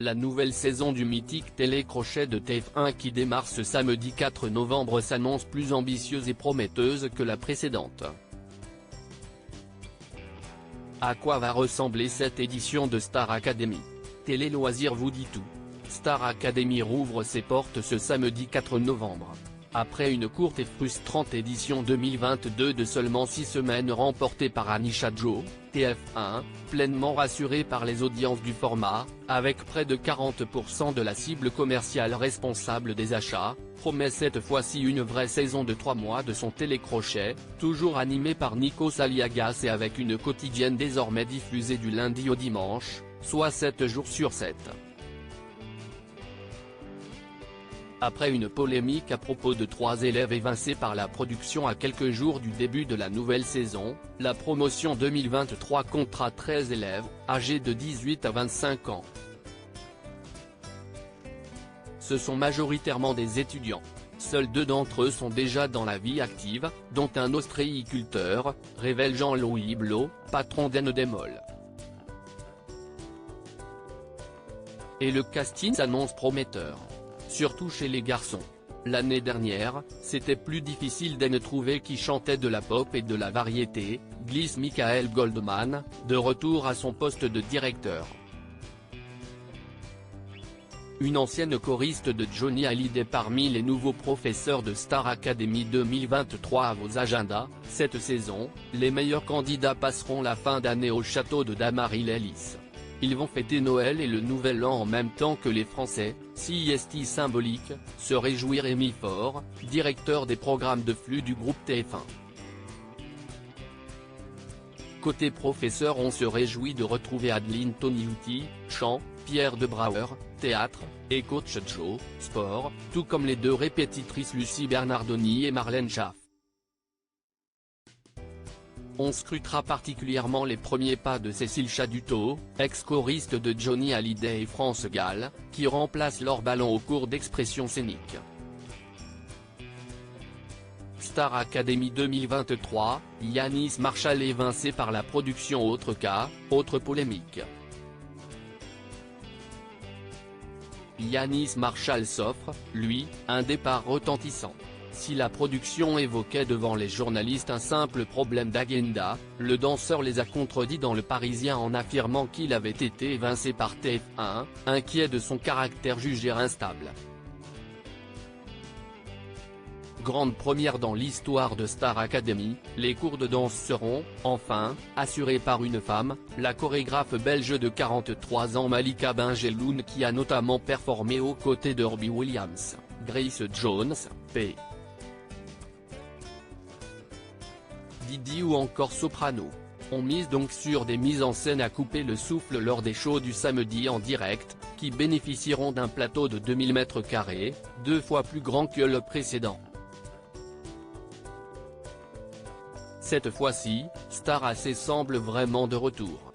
La nouvelle saison du mythique télécrochet de TF1 qui démarre ce samedi 4 novembre s'annonce plus ambitieuse et prometteuse que la précédente. À quoi va ressembler cette édition de Star Academy? Télé Loisirs vous dit tout. Star Academy rouvre ses portes ce samedi 4 novembre. Après une courte et frustrante édition 2022 de seulement 6 semaines remportée par Annie Chadjo, TF1, pleinement rassuré par les audiences du format, avec près de 40% de la cible commerciale responsable des achats, promet cette fois-ci une vraie saison de 3 mois de son télécrochet, toujours animé par Nikos Aliagas et avec une quotidienne désormais diffusée du lundi au dimanche, soit 7 jours sur 7. Après une polémique à propos de 3 élèves évincés par la production à quelques jours du début de la nouvelle saison, la promotion 2023 comptera 13 élèves, âgés de 18 à 25 ans. Ce sont majoritairement des étudiants. Seuls 2 d'entre eux sont déjà dans la vie active, dont un ostréiculteur, révèle Jean-Louis Blot, patron d'Endemol. Et le casting s'annonce prometteur. Surtout chez les garçons. L'année dernière, c'était plus difficile d'en trouver qui chantaient de la pop et de la variété, glisse Michael Goldman, de retour à son poste de directeur. Une ancienne choriste de Johnny Hallyday parmi les nouveaux professeurs de Star Academy 2023 à vos agendas. Cette saison, les meilleurs candidats passeront la fin d'année au château de Dammaril-Ellis. Ils vont fêter Noël et le Nouvel An en même temps que les Français, sieste symbolique, se réjouit Rémi Faure, directeur des programmes de flux du groupe TF1. Côté professeur, on se réjouit de retrouver Adeline Tonilouti, chant, Pierre de Brouwer, théâtre, et coach Joe, sport, tout comme les 2 répétitrices Lucie Bernardoni et Marlène Schaff. On scrutera particulièrement les premiers pas de Cécile Chaduto, ex-choriste de Johnny Hallyday et France Gall, qui remplace Laure Ballon au cours d'expression scénique. Star Academy 2023, Yanis Marshall évincé par la production. Autre cas, autre polémique. Yanis Marshall s'offre, lui, un départ retentissant. Si la production évoquait devant les journalistes un simple problème d'agenda, le danseur les a contredits dans Le Parisien en affirmant qu'il avait été évincé par TF1, inquiet de son caractère jugé instable. Grande première dans l'histoire de Star Academy, les cours de danse seront, enfin, assurés par une femme, la chorégraphe belge de 43 ans Malika Benjeloun qui a notamment performé aux côtés de Robbie Williams, Grace Jones, P. Diddy ou encore Soprano. On mise donc sur des mises en scène à couper le souffle lors des shows du samedi en direct, qui bénéficieront d'un plateau de 2000 m², 2 fois plus grand que le précédent. Cette fois-ci, Star AC semble vraiment de retour.